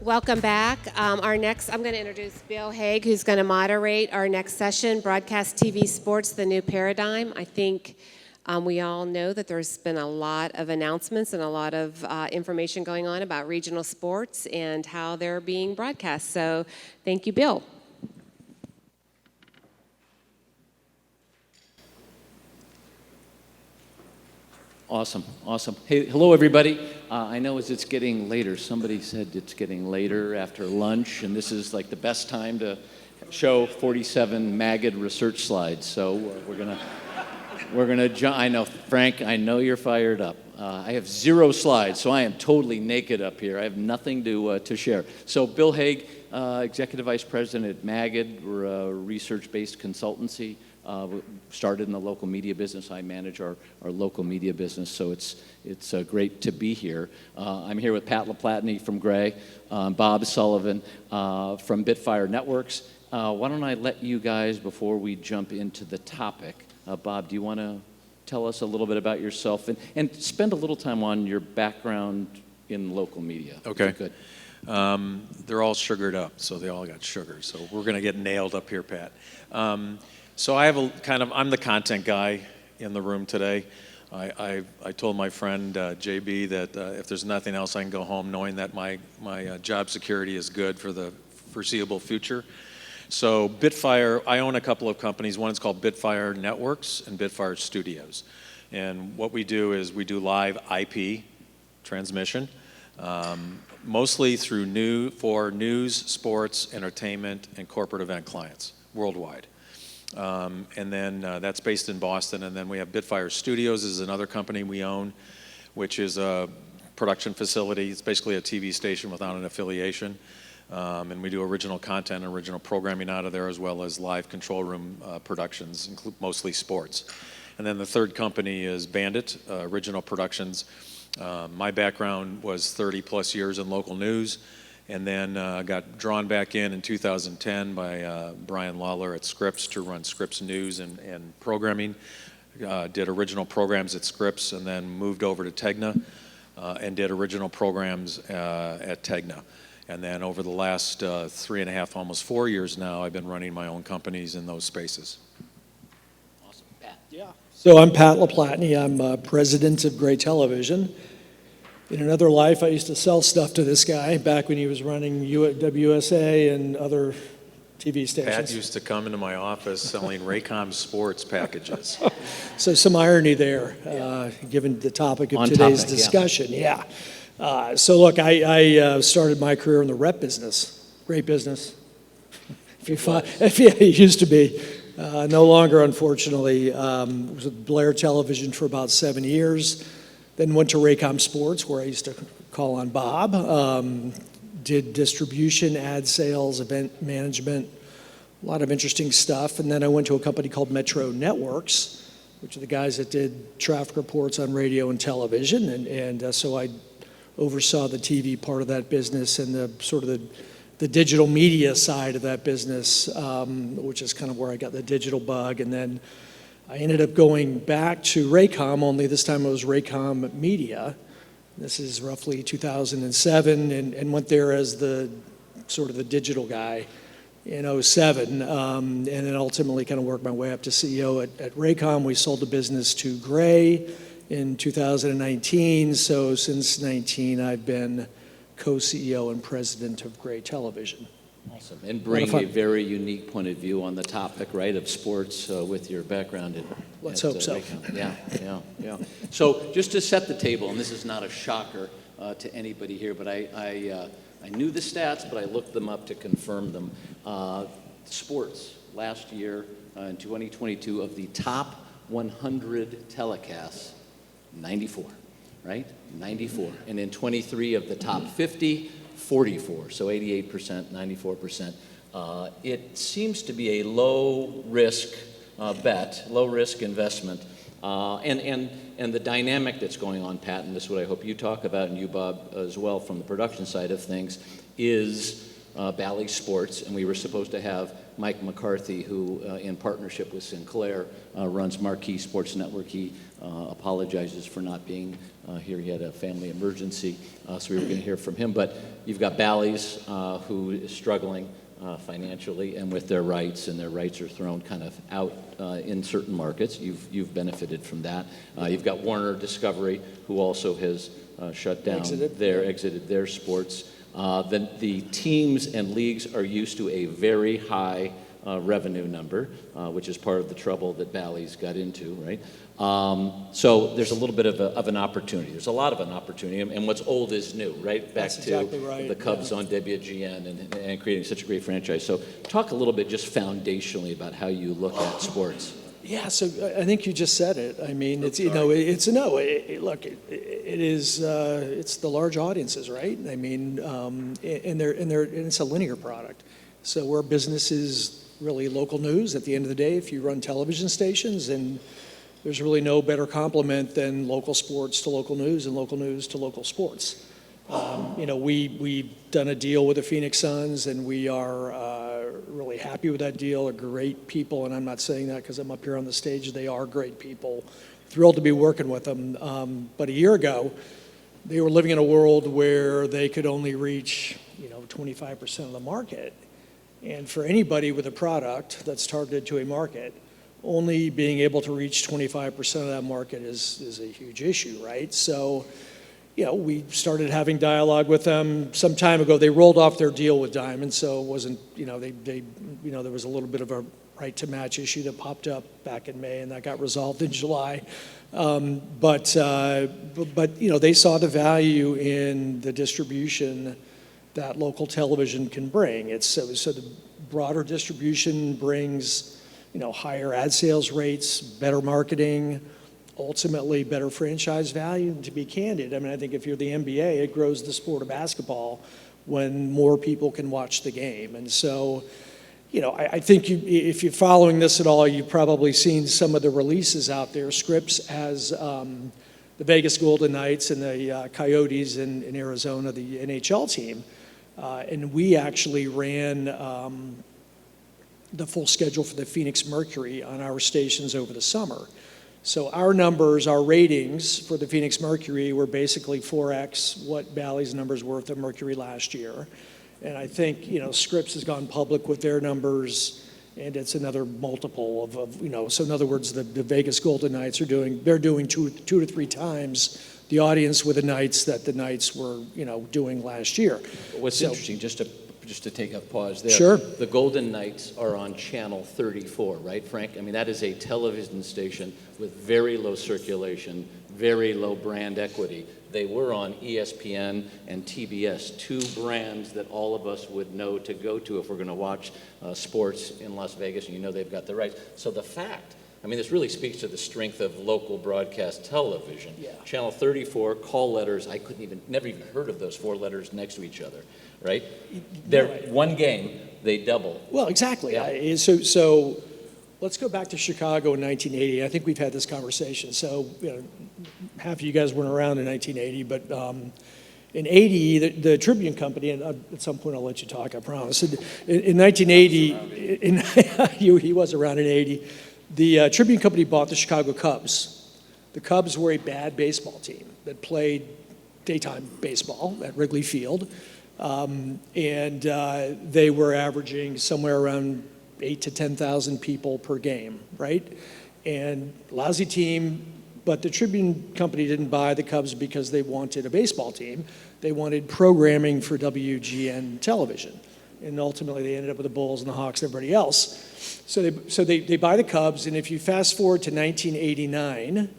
Welcome back. I'm going to introduce Bill Hague, who's going to moderate our next session, Broadcast TV Sports, the New Paradigm. I think we all know that there's been a lot of announcements and a lot of information going on about regional sports and how they're being broadcast. So thank you, Bill. Awesome. Hey, hello, everybody. I know as it's getting later, somebody said it's getting later after lunch, and this is like the best time to show 47 maggot research slides. So we're gonna jump. I know, Frank, I know you're fired up. I have 0 slides, so I am totally naked up here. I have nothing to share. So Bill Hague, Executive Vice President at Magid. We're a research-based consultancy. Started in the local media business. I manage our local media business, so it's great to be here. I'm here with Pat LaPlatney from Gray, Bob Sullivan from Bitfire Networks. Why don't I let you guys, before we jump into the topic, Bob, do you want to tell us a little bit about yourself and spend a little time on your background in local media? Okay. Good. They're all sugared up, so they all got sugar. So we're going to get nailed up here, Pat. So I have I'm the content guy in the room today. I told my friend JB that if there's nothing else, I can go home knowing that my job security is good for the foreseeable future. So Bitfire, I own a couple of companies. One is called Bitfire Networks and Bitfire Studios. And what we do is we do live IP transmission, mostly through for news, sports, entertainment, and corporate event clients worldwide. And then that's based in Boston. And then we have Bitfire Studios is another company we own, which is a production facility. It's basically a TV station without an affiliation. And we do original content and original programming out of there, as well as live control room productions, mostly sports. And then the third company is Bandit, Original Productions. My background was 30 plus years in local news. And then got drawn back in 2010 by Brian Lawler at Scripps to run Scripps News and programming. Did original programs at Scripps and then moved over to Tegna and did original programs at Tegna. And then over the last 3.5, almost 4 years now, I've been running my own companies in those spaces. Awesome. Pat. Yeah. So I'm Pat LaPlatney. I'm president of Gray Television. In another life, I used to sell stuff to this guy back when he was running WSA and other TV stations. Pat used to come into my office selling Raycom sports packages. So some irony there, given the topic of today's discussion. Yeah. So look, I started my career in the rep business. Great business. It used to be. No longer, unfortunately. Was with Blair Television for about 7 years. Then went to Raycom Sports, where I used to call on Bob. Did distribution, ad sales, event management, a lot of interesting stuff. And then I went to a company called Metro Networks, which are the guys that did traffic reports on radio and television. And so I oversaw the TV part of that business and the sort of the digital media side of that business, which is kind of where I got the digital bug. And then I ended up going back to Raycom, only this time it was Raycom Media. This is roughly 2007, and went there as the sort of the digital guy in 2007, and then ultimately kind of worked my way up to CEO at Raycom. We sold the business to Gray in 2019, so since 19 I've been co-CEO and president of Gray Television. Awesome. And bring a very unique point of view on the topic, right, of sports with your background in Let's hope so. Yeah. So just to set the table, and this is not a shocker to anybody here, but I knew the stats, but I looked them up to confirm them. Sports last year in 2022, of the top 100 telecasts, 94, right? 94. And in 23 of the top 50, 44, so 88%, 94%. It seems to be a low-risk bet, low-risk investment. And the dynamic that's going on, Pat, and this is what I hope you talk about, and you, Bob, as well, from the production side of things, is Bally Sports. And we were supposed to have Mike McCarthy, who, in partnership with Sinclair, runs Marquee Sports Network. He apologizes for not being here. He had a family emergency, so we were going to hear from him. But you've got Bally's, who is struggling financially and with their rights, and their rights are thrown kind of out in certain markets. You've benefited from that. You've got Warner Discovery, who also has shut down exited their sports. The teams and leagues are used to a very high revenue number, which is part of the trouble that Bally's got into, right? So there's a little bit of an opportunity. There's a lot of an opportunity, and what's old is new, right? Back That's exactly to right, the Cubs on WGN and creating such a great franchise. So talk a little bit just foundationally about how you look at sports. Yeah, so I think you just said it. I mean, it's look, it's the large audiences, right? I mean, and it's a linear product. So where business is really local news, at the end of the day, if you run television stations, and there's really no better complement than local sports to local news and local news to local sports. We've done a deal with the Phoenix Suns, and we are really happy with that deal. They're great people, and I'm not saying that because I'm up here on the stage. They are great people. Thrilled to be working with them. But a year ago, they were living in a world where they could only reach 25% of the market. And for anybody with a product that's targeted to a market, only being able to reach 25% of that market is a huge issue, right? So, we started having dialogue with them some time ago. They rolled off their deal with Diamond, so it wasn't, there was a little bit of a right to match issue that popped up back in May, and that got resolved in July. But they saw the value in the distribution that local television can bring. So the broader distribution brings, higher ad sales rates, better marketing, ultimately better franchise value. And to be candid, I mean, I think if you're the NBA, it grows the sport of basketball when more people can watch the game. And so, I think if you're following this at all, you've probably seen some of the releases out there. Scripps has the Vegas Golden Knights and the Coyotes in Arizona, the NHL team. And we actually ran the full schedule for the Phoenix Mercury on our stations over the summer. So our numbers, our ratings for the Phoenix Mercury were basically 4x what Bally's numbers were for the Mercury last year. And I think, Scripps has gone public with their numbers, and it's another multiple of so in other words, the Vegas Golden Knights they're doing two to three times the audience with the Knights that the Knights were, doing last year. What's interesting, just to take a pause there. Sure. The Golden Knights are on channel 34, right, Frank? I mean, that is a television station with very low circulation, very low brand equity. They were on ESPN and TBS, two brands that all of us would know to go to if we're going to watch sports in Las Vegas, and they've got the rights. So the fact, this really speaks to the strength of local broadcast television. Yeah. Channel Channel 34, call letters, I never even heard of those four letters next to each other, right? They're one game, they double. Well, exactly. Yeah. So let's go back to Chicago in 1980. I think we've had this conversation. So, half of you guys weren't around in 1980, but in 80, the Tribune Company, and at some point I'll let you talk, I promise. In 1980, he was around in 80. The Tribune Company bought the Chicago Cubs. The Cubs were a bad baseball team that played daytime baseball at Wrigley Field, and they were averaging somewhere around 8,000 to 10,000 people per game, right? And lousy team, but the Tribune Company didn't buy the Cubs because they wanted a baseball team. They wanted programming for WGN television. And ultimately, they ended up with the Bulls and the Hawks and everybody else. So they buy the Cubs, and if you fast forward to 1989,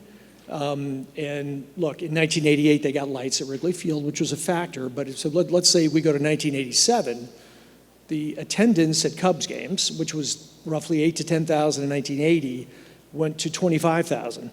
and look, in 1988, they got lights at Wrigley Field, which was a factor, but so let's say we go to 1987, the attendance at Cubs games, which was roughly 8,000 to 10,000 in 1980, went to 25,000.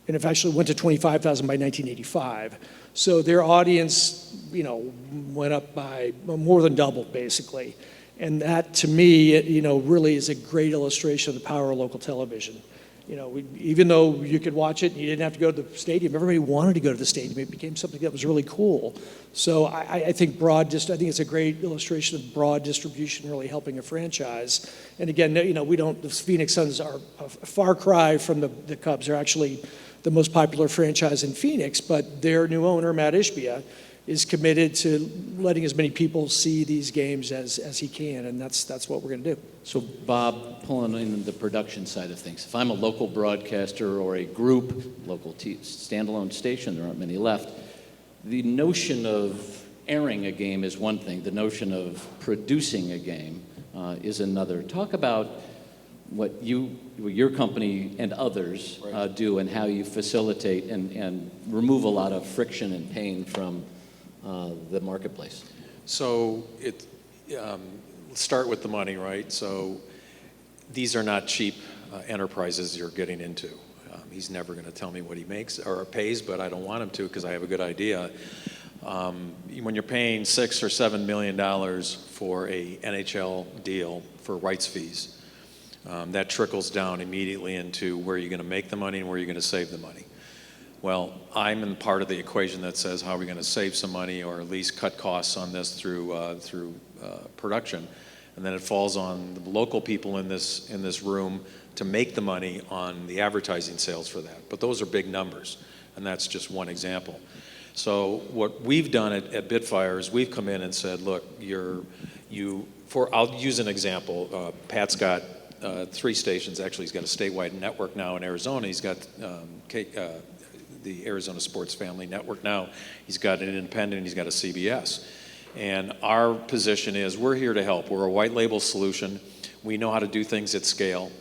And it actually went to 25,000 by 1985. So their audience, went up by more than double, basically. And that, to me, really is a great illustration of the power of local television. Even though you could watch it and you didn't have to go to the stadium, everybody wanted to go to the stadium. It became something that was really cool. So I think I think it's a great illustration of broad distribution really helping a franchise. And again, the Phoenix Suns are a far cry from the Cubs. They're actually the most popular franchise in Phoenix, but their new owner, Matt Ishbia, is committed to letting as many people see these games as he can, and that's what we're going to do. So Bob, pulling in the production side of things, if I'm a local broadcaster or a group, local standalone station, there aren't many left, the notion of airing a game is one thing. The notion of producing a game is another. Talk about what your company and others do and how you facilitate and remove a lot of friction and pain from the marketplace. So let's start with the money, right? So these are not cheap enterprises you're getting into. He's never going to tell me what he makes or pays, but I don't want him to because I have a good idea. When you're paying $6 or $7 million for a NHL deal for rights fees, that trickles down immediately into where you're going to make the money and where you're going to save the money. Well, I'm in part of the equation that says how are we going to save some money or at least cut costs on this through production, and then it falls on the local people in this room to make the money on the advertising sales for that. But those are big numbers, and that's just one example. So what we've done at Bitfire is we've come in and said, look, I'll use an example. Pat's got 3 stations. Actually, he's got a statewide network now in Arizona. He's got the Arizona Sports Family Network now. He's got an independent, he's got a CBS. And our position is we're here to help. We're a white label solution. We know how to do things at scale.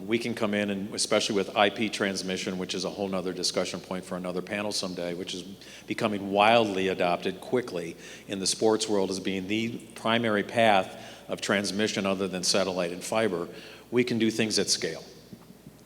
We can come in, and especially with IP transmission, which is a whole nother discussion point for another panel someday, which is becoming wildly adopted quickly in the sports world as being the primary path of transmission other than satellite and fiber. We can do things at scale.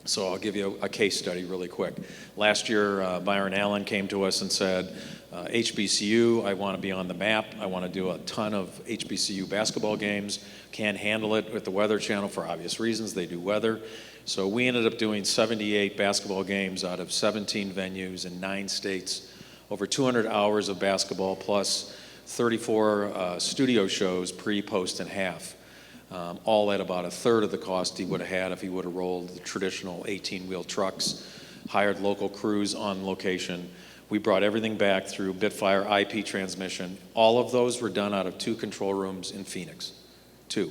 So I'll give you a case study really quick. Last year, Byron Allen came to us and said, HBCU, I want to be on the map. I want to do a ton of HBCU basketball games. Can't handle it with the Weather Channel for obvious reasons. They do weather. So we ended up doing 78 basketball games out of 17 venues in 9 states, over 200 hours of basketball plus 34 studio shows pre, post, and half. All at about 1/3 of the cost he would have had if he would have rolled the traditional 18-wheel trucks, hired local crews on location. We brought everything back through Bitfire IP transmission. All of those were done out of 2 control rooms in Phoenix, 2.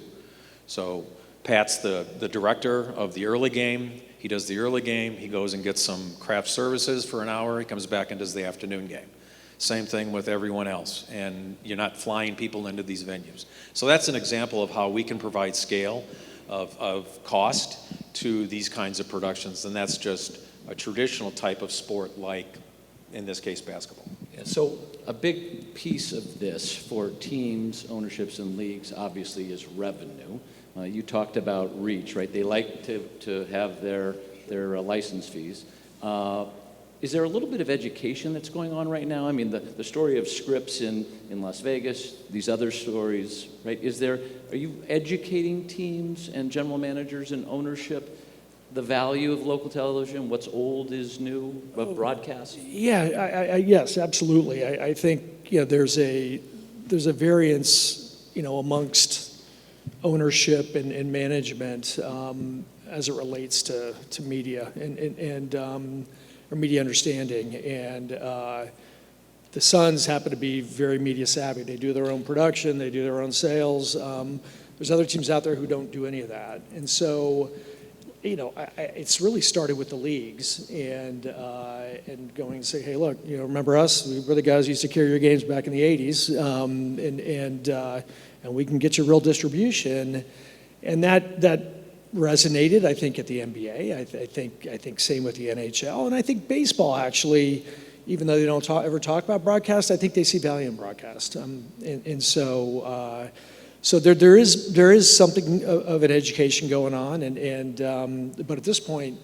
So Pat's the director of the early game. He does the early game. He goes and gets some craft services for an hour. He comes back and does the afternoon game. Same thing with everyone else, and you're not flying people into these venues. So that's an example of how we can provide scale of cost to these kinds of productions, and that's just a traditional type of sport like, in this case, basketball. Yeah, so a big piece of this for teams, ownerships, and leagues obviously is revenue. You talked about reach, right? They like to have their license fees. Is there a little bit of education that's going on right now? I mean, the story of Scripps in Las Vegas, these other stories, right? Are you educating teams and general managers and ownership the value of local television? What's old is new of broadcast? Yeah, yes, absolutely. I think there's a variance amongst ownership and management as it relates to media and or media understanding, and the Suns happen to be very media savvy. They do their own production, they do their own sales. There's other teams out there who don't do any of that, and so it's really started with the leagues and going and say, hey, look, remember us? We were the guys who used to carry your games back in the '80s, and we can get you real distribution, and that resonated, I think, at the NBA. I think same with the NHL, and I think baseball actually, even though they don't ever talk about broadcast, I think they see value in broadcast, so there is something of an education going on, but at this point,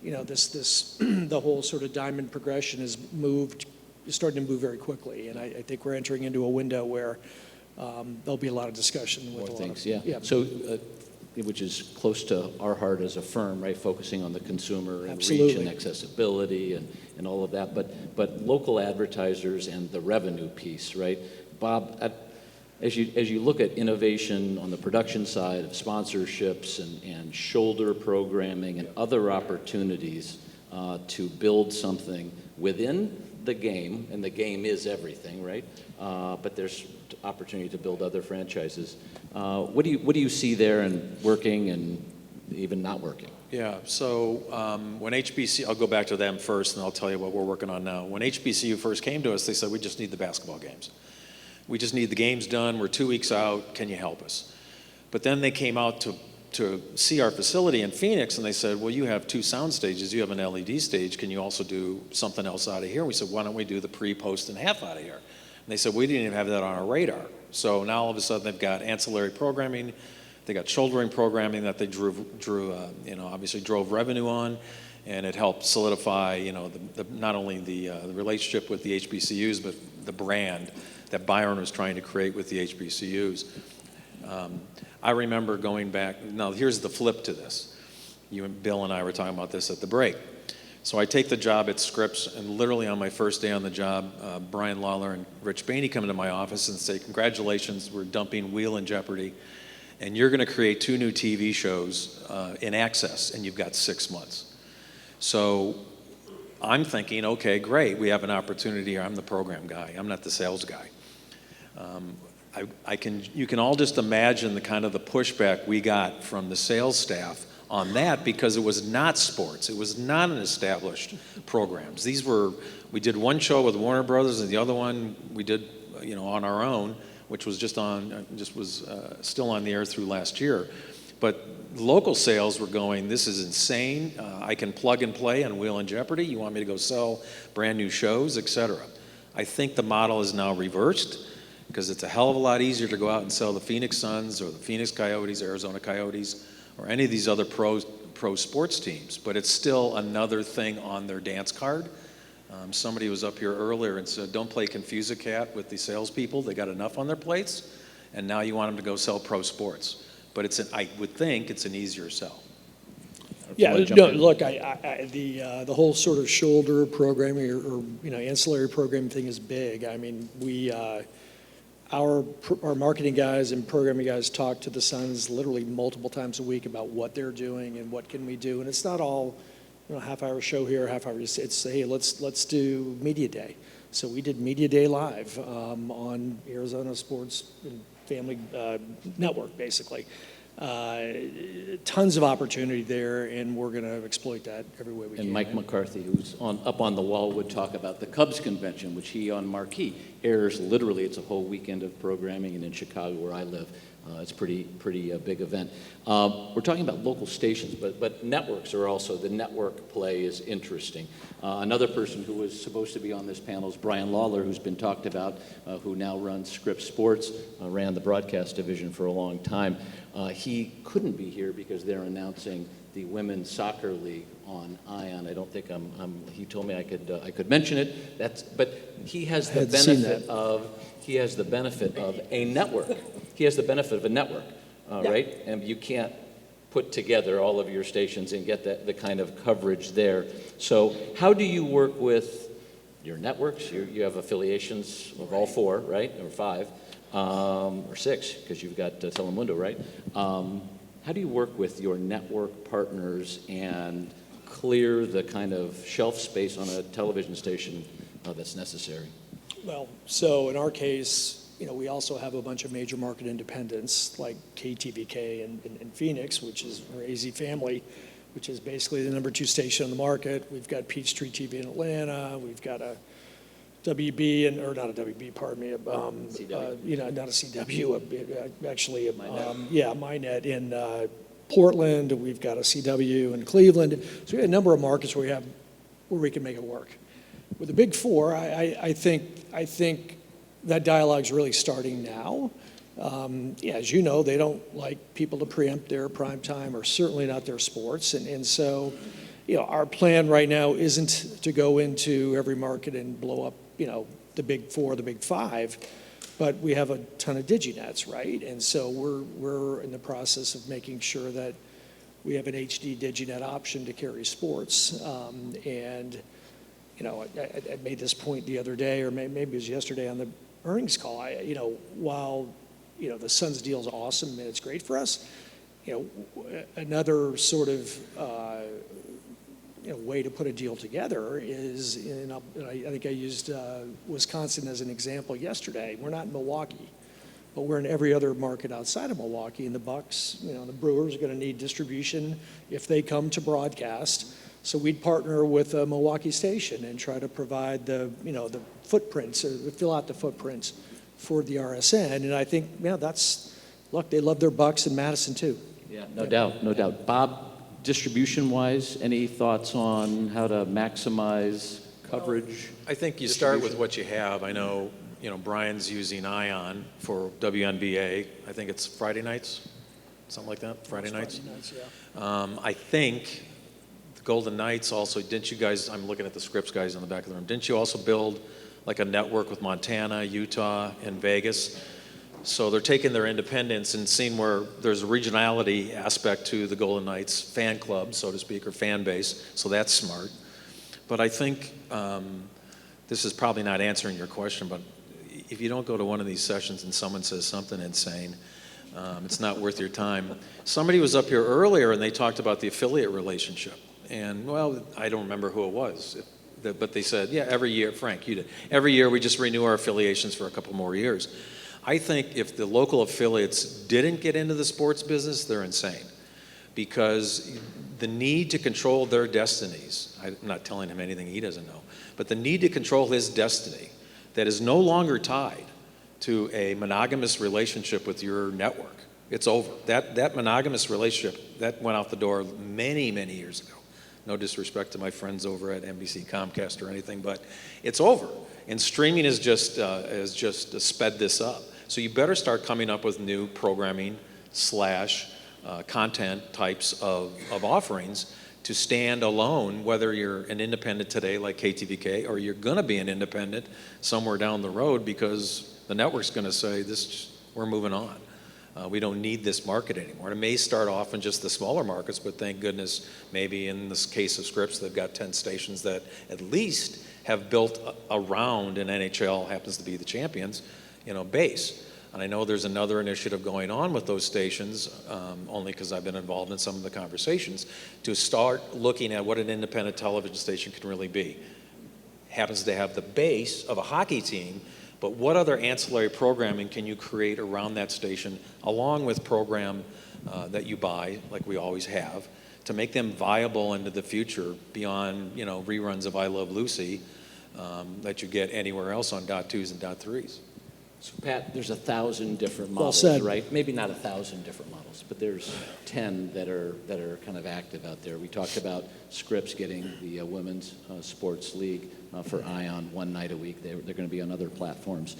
the whole sort of diamond progression is starting to move very quickly, and I think we're entering into a window where there'll be a lot of discussion with More a lot things, of, yeah. So which is close to our heart as a firm, right? Focusing on the consumer and reach Absolutely. and accessibility and all of that. But local advertisers and the revenue piece, right? Bob, as you look at innovation on the production side of sponsorships and shoulder programming and other opportunities to build something within the game, and the game is everything, right? But there's opportunity to build other franchises. What do you see there and working and even not working? Yeah, so when HBCU, I'll go back to them first and I'll tell you what we're working on now. When HBCU first came to us, they said, we just need the basketball games. We just need the games done. We're 2 weeks out. Can you help us? But then they came out to see our facility in Phoenix and they said, well, you have 2 sound stages. You have an LED stage. Can you also do something else out of here? And we said, why don't we do the pre, post, and half out of here? And they said, we didn't even have that on our radar. So now all of a sudden they've got ancillary programming. They got shouldering programming that they obviously drove revenue on. And it helped solidify, not only the relationship with the HBCUs, but the brand that Byron was trying to create with the HBCUs. I remember going back, now here's the flip to this. You and Bill and I were talking about this at the break. So I take the job at Scripps, and literally on my first day on the job, Brian Lawler and Rich Bainey come into my office and say, congratulations, we're dumping Wheel and Jeopardy, and you're gonna create 2 new TV shows in Access, and you've got 6 months. So I'm thinking, okay, great, we have an opportunity here. I'm the program guy, I'm not the sales guy. You can all just imagine the kind of the pushback we got from the sales staff on that because it was not sports. It was not an established programs. We did one show with Warner Brothers and the other one we did, on our own, which was still on the air through last year. But local sales were going, this is insane. I can plug and play on Wheel and Jeopardy. You want me to go sell brand new shows, et cetera. I think the model is now reversed because it's a hell of a lot easier to go out and sell the Phoenix Suns or the Phoenix Coyotes, Arizona Coyotes, or any of these other pro sports teams. But it's still another thing on their dance card. Somebody was up here earlier and said, don't play Confuse-A-Cat with the salespeople. They got enough on their plates, and now you want them to go sell pro sports. But I would think it's an easier sell. Yeah, no, look, the whole sort of shoulder programming or ancillary programming thing is big. I mean, our marketing guys and programming guys talk to the Suns literally multiple times a week about what they're doing and what can we do. And it's not all, half-hour show here, half-hour. It's hey, let's do Media Day. So we did Media Day live on Arizona Sports and Family Network, basically. Tons of opportunity there, and we're going to exploit that every way we can. And Mike McCarthy, who's up on the wall, would talk about the Cubs convention, which he on Marquee airs literally. It's a whole weekend of programming, and in Chicago, where I live, it's pretty big event. We're talking about local stations, but networks are also, the network play is interesting. Another person who was supposed to be on this panel is Brian Lawler, who's been talked about, who now runs Scripps Sports, ran the broadcast division for a long time. He couldn't be here because they're announcing the Women's Soccer League on ION. I don't think he told me I could mention it. But he has the benefit of a network. He has the benefit of a network, right? And you can't put together all of your stations and get the kind of coverage there. So how do you work with your networks? You have affiliations of all 4, right? Or 5. Or 6, because you've got Telemundo, right? How do you work with your network partners and clear the kind of shelf space on a television station that's necessary? Well, so in our case, we also have a bunch of major market independents like KTVK in Phoenix, which is our AZ Family, which is basically the number 2 station on the market. We've got Peachtree TV in Atlanta. We've got a WB, or not a WB, pardon me, CW. not a CW, actually, MyNet in Portland. We've got a CW in Cleveland. So we have a number of markets where we can make it work. With the Big 4, I think that dialogue's really starting now. As you know, they don't like people to preempt their prime time, or certainly not their sports, and so our plan right now isn't to go into every market and blow up the Big 4, the Big 5, but we have a ton of diginets, right? And so we're in the process of making sure that we have an HD diginet option to carry sports. And, you know, I made this point the other day, or maybe it was yesterday on the earnings call. While, you know, the Suns deal is awesome and it's great for us, you know, another sort of way to put a deal together is, I think I used Wisconsin as an example yesterday. We're not in Milwaukee, but we're in every other market outside of Milwaukee. And the Bucks, you know, the Brewers are going to need distribution if they come to broadcast. So we'd partner with a Milwaukee station and try to provide the footprints, or fill out the footprints for the RSN. And I think, yeah, look, they love their Bucks in Madison too. Yeah, no doubt. Bob, distribution-wise, any thoughts on how to maximize coverage? I think you start with what you have. I know, you know, Brian's using Ion for WNBA. I think it's Friday nights, something like that, Friday nights. Yeah. I think the Golden Knights also, didn't you guys, I'm looking at the Scripps guys in the back of the room, didn't you also build like a network with Montana, Utah, and Vegas? So they're taking their independence and seeing where there's a regionality aspect to the Golden Knights fan club, so to speak, or fan base, so that's smart. But I think this is probably not answering your question, but if you don't go to one of these sessions and someone says something insane, it's not worth your time. Somebody was up here earlier and they talked about the affiliate relationship. And, well, I don't remember who it was, but they said, yeah, every year, Frank, you did. Every year we just renew our affiliations for a couple more years. I think if the local affiliates didn't get into the sports business, they're insane. Because the need to control their destinies, I'm not telling him anything he doesn't know, but the need to control his destiny that is no longer tied to a monogamous relationship with your network. It's over. That monogamous relationship, that went out the door many, many years ago. No disrespect to my friends over at NBC Comcast or anything, but it's over. And streaming has just sped this up. So you better start coming up with new programming / content types of offerings to stand alone, whether you're an independent today like KTVK or you're going to be an independent somewhere down the road because the network's going to say, we're moving on. We don't need this market anymore. And it may start off in just the smaller markets, but thank goodness maybe in this case of Scripps, they've got 10 stations that at least have built around, and NHL happens to be the champions, base. And I know there's another initiative going on with those stations, only because I've been involved in some of the conversations, to start looking at what an independent television station can really be. Happens to have the base of a hockey team, but what other ancillary programming can you create around that station, along with program that you buy, like we always have, to make them viable into the future beyond, reruns of I Love Lucy that you get anywhere else on .2s and .3s. So Pat, there's 1,000 different Well models, said. right? Maybe not 1,000 different models, but there's 10 that are kind of active out there. We talked about Scripps getting the Women's Sports League for Ion one night a week. They're going to be on other platforms.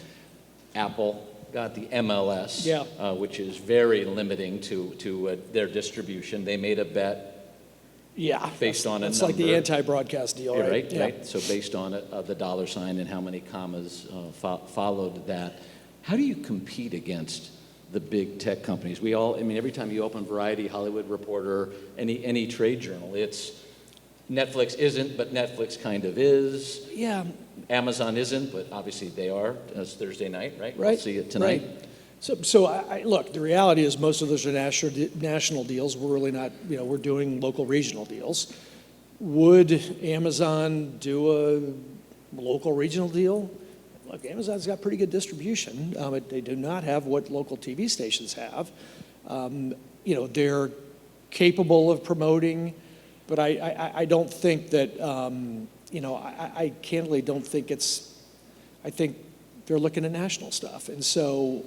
Apple got the MLS, which is very limiting to their distribution. They made a bet. Yeah, based on it's a like the number. anti-broadcast deal, right? Right, right. So based on it, the dollar sign and how many commas followed that. How do you compete against the big tech companies? Every time you open Variety, Hollywood Reporter, any trade journal, it's Netflix isn't, but Netflix kind of is. Yeah. Amazon isn't, but obviously they are. It's Thursday night, right? Right. We'll see it tonight. Right. So look, the reality is most of those are national deals. We're really not, we're doing local regional deals. Would Amazon do a local regional deal? Look, Amazon's got pretty good distribution. They do not have what local TV stations have. They're capable of promoting, but I don't think that, I candidly don't think I think they're looking at national stuff. And so,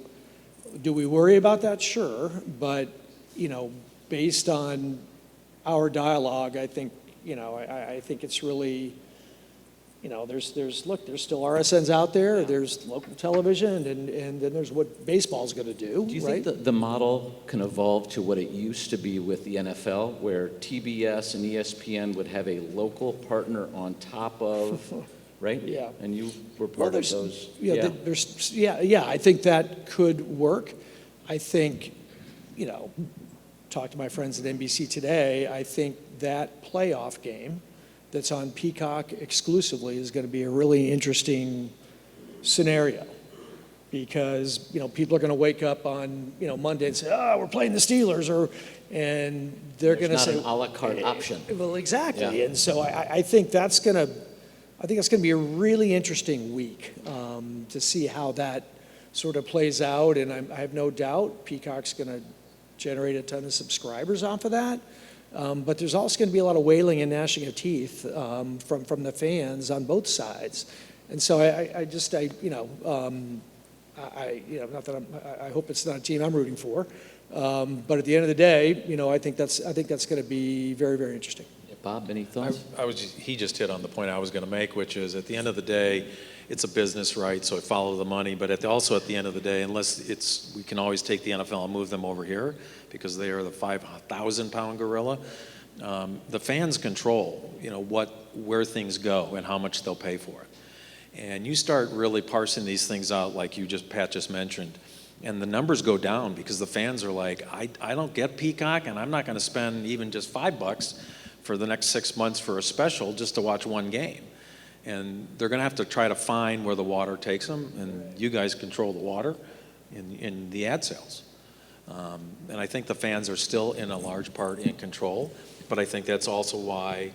do we worry about that? Sure, but based on our dialogue, I think I think it's really there's still RSNs out there. Yeah. There's local television, and then there's what baseball's going to do. Do you right? think the model can evolve to what it used to be with the NFL, where TBS and ESPN would have a local partner on top of right? Yeah. And you were Well, part of there's, those. I think that could work. I think, talk to my friends at NBC today, I think that playoff game that's on Peacock exclusively is going to be a really interesting scenario because, people are going to wake up on, Monday and say, we're playing the Steelers, and they're going to There's say, not an a la carte option. well, exactly. Yeah. And so I think that's going to, be a really interesting week to see how that sort of plays out. And I have no doubt Peacock's going to generate a ton of subscribers off of that. But there's also going to be a lot of wailing and gnashing of teeth from the fans on both sides. And so not that I hope it's not a team I'm rooting for. But at the end of the day, I think that's going to be very, very interesting. Yeah, Bob, any thoughts? He just hit on the point I was going to make, which is at the end of the day, it's a business, right? So I follow the money. But also at the end of the day, we can always take the NFL and move them over here because they are the 5,000-pound gorilla. The fans control, where things go and how much they'll pay for it. And you start really parsing these things out, like Pat just mentioned, and the numbers go down because the fans are like, I don't get Peacock, and I'm not going to spend even just $5 for the next 6 months for a special just to watch one game. And they're going to have to try to find where the water takes them, and you guys control the water in the ad sales. And I think the fans are still in a large part in control, but I think that's also why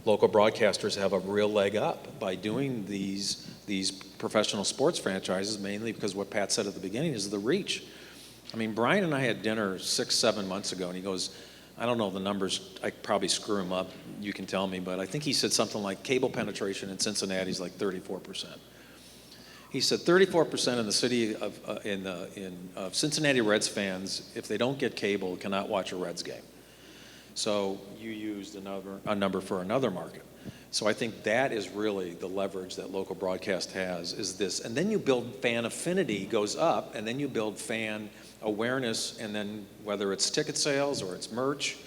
local broadcasters have a real leg up by doing these professional sports franchises, mainly because what Pat said at the beginning is the reach. I mean, Brian and I had dinner 6-7 months ago, and he goes, I don't know the numbers, I probably screw them up, you can tell me, but I think he said something like cable penetration in Cincinnati is like 34%. He said 34% in the city of Cincinnati Reds fans, if they don't get cable, cannot watch a Reds game. So you used a number for another market. So I think that is really the leverage that local broadcast has, is this. And then you build fan affinity goes up, and then you build fan awareness, and then whether it's ticket sales or it's merch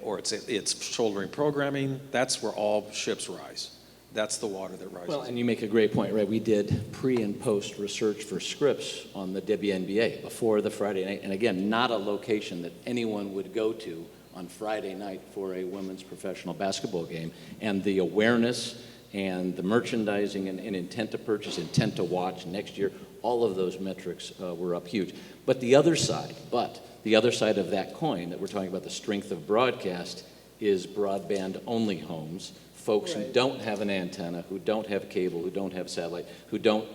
or it's shouldering programming, that's where all ships rise. That's the water that rises. Well, and you make a great point, right? We did pre and post research for scripts on the WNBA before the Friday night. And again, not a location that anyone would go to on Friday night for a women's professional basketball game. And the awareness and the merchandising and intent to purchase, intent to watch next year, all of those metrics were up huge. But the other side of that coin that we're talking about, the strength of broadcast, is broadband-only homes, folks who don't have an antenna, who don't have cable, who don't have satellite, who don't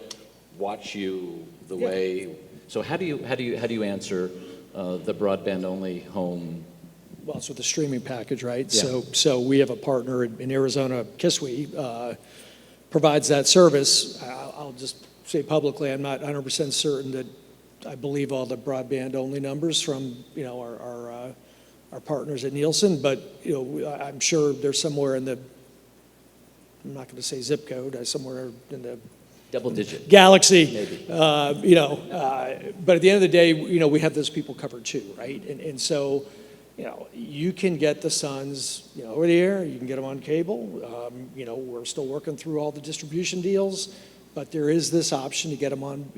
watch you the way. So how do you answer the broadband-only home? Well, it's with the streaming package, right? Yeah. So we have a partner in Arizona, Kiswe, provides that service. I'll just say publicly, I'm not 100% certain that I believe all the broadband-only numbers from our partners at Nielsen, but I'm sure they're somewhere in the, I'm not going to say zip code, somewhere in the Double-digit. galaxy. Maybe. But at the end of the day, we have those people covered too, right? And so, you can get the Suns, over the air. You can get them on cable. We're still working through all the distribution deals, but there is this option to get them on.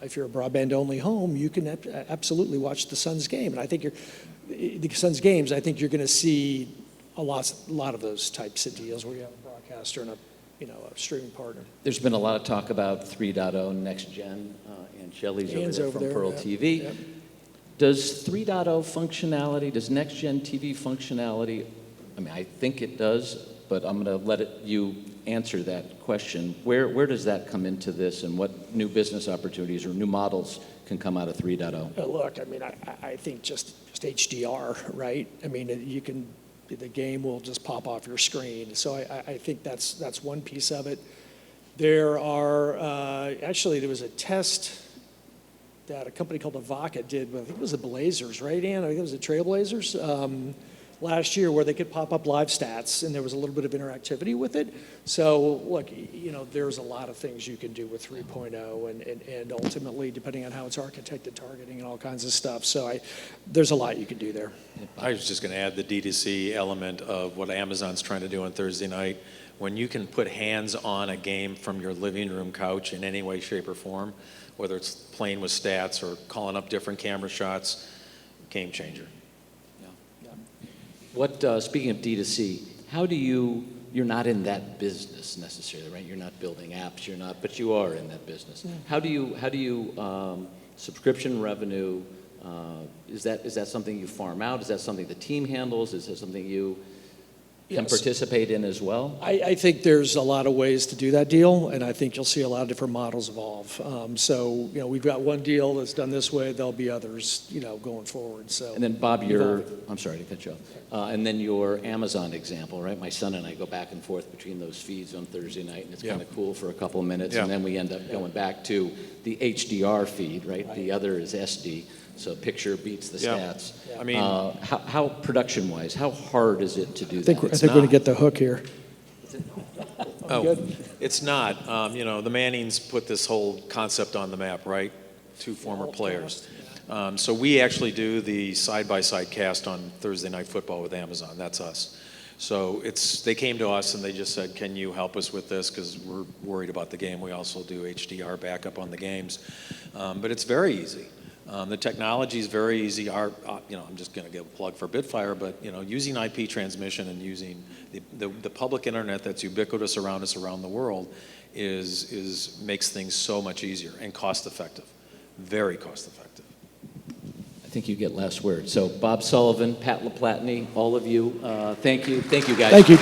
If you're a broadband-only home, you can absolutely watch the Suns game. And I think the Suns games. I think you're going to see a lot of those types of deals where you have a broadcaster and a streaming partner. There's been a lot of talk about 3.0 next gen, and Shelley's over there from Pearl TV. Yep. Does 3.0 functionality, does next-gen TV functionality, I mean, I think it does, but I'm going to let you answer that question. Where does that come into this, and what new business opportunities or new models can come out of 3.0? Look, I mean, I think just HDR, right? I mean, the game will just pop off your screen. So I think that's one piece of it. There was a test that a company called Avaca did, I think it was the Blazers, right, Ann? I think it was the Trailblazers. last year where they could pop up live stats and there was a little bit of interactivity with it. So look, there's a lot of things you can do with 3.0 and ultimately, depending on how it's architected, targeting and all kinds of stuff. So there's a lot you can do there. I was just going to add the D2C element of what Amazon's trying to do on Thursday night. When you can put hands on a game from your living room couch in any way, shape, or form, whether it's playing with stats or calling up different camera shots, game changer. Speaking of D2C, how do you're not in that business necessarily, right? You're not building apps, but you are in that business. How do you subscription revenue, is that something you farm out? Is that something the team handles? Is that something you can participate in as well? I think there's a lot of ways to do that deal, and I think you'll see a lot of different models evolve. So, we've got one deal that's done this way. There'll be others, going forward. So. And then, Bob, I'm sorry to cut you off. And then your Amazon example, right? My son and I go back and forth between those feeds on Thursday night, and it's kind of cool for a couple of minutes, and then we end up going back to the HDR feed, right? The other is SD. So picture beats the stats. I mean, how production-wise, how hard is it to do I think that? we're going to get the hook here. Oh, it's not. The Mannings put this whole concept on the map, right? Two former players. So we actually do the side-by-side cast on Thursday Night Football with Amazon. That's us. So they came to us and they just said, can you help us with this? Because we're worried about the game. We also do HDR backup on the games. But it's very easy. The technology is very easy. I'm just going to give a plug for Bitfire, but using IP transmission and using the public internet that's ubiquitous around us around the world makes things so much easier and cost effective, very cost effective. I think you get last word. So Bob Sullivan, Pat LaPlatney, all of you, thank you guys. Thank you.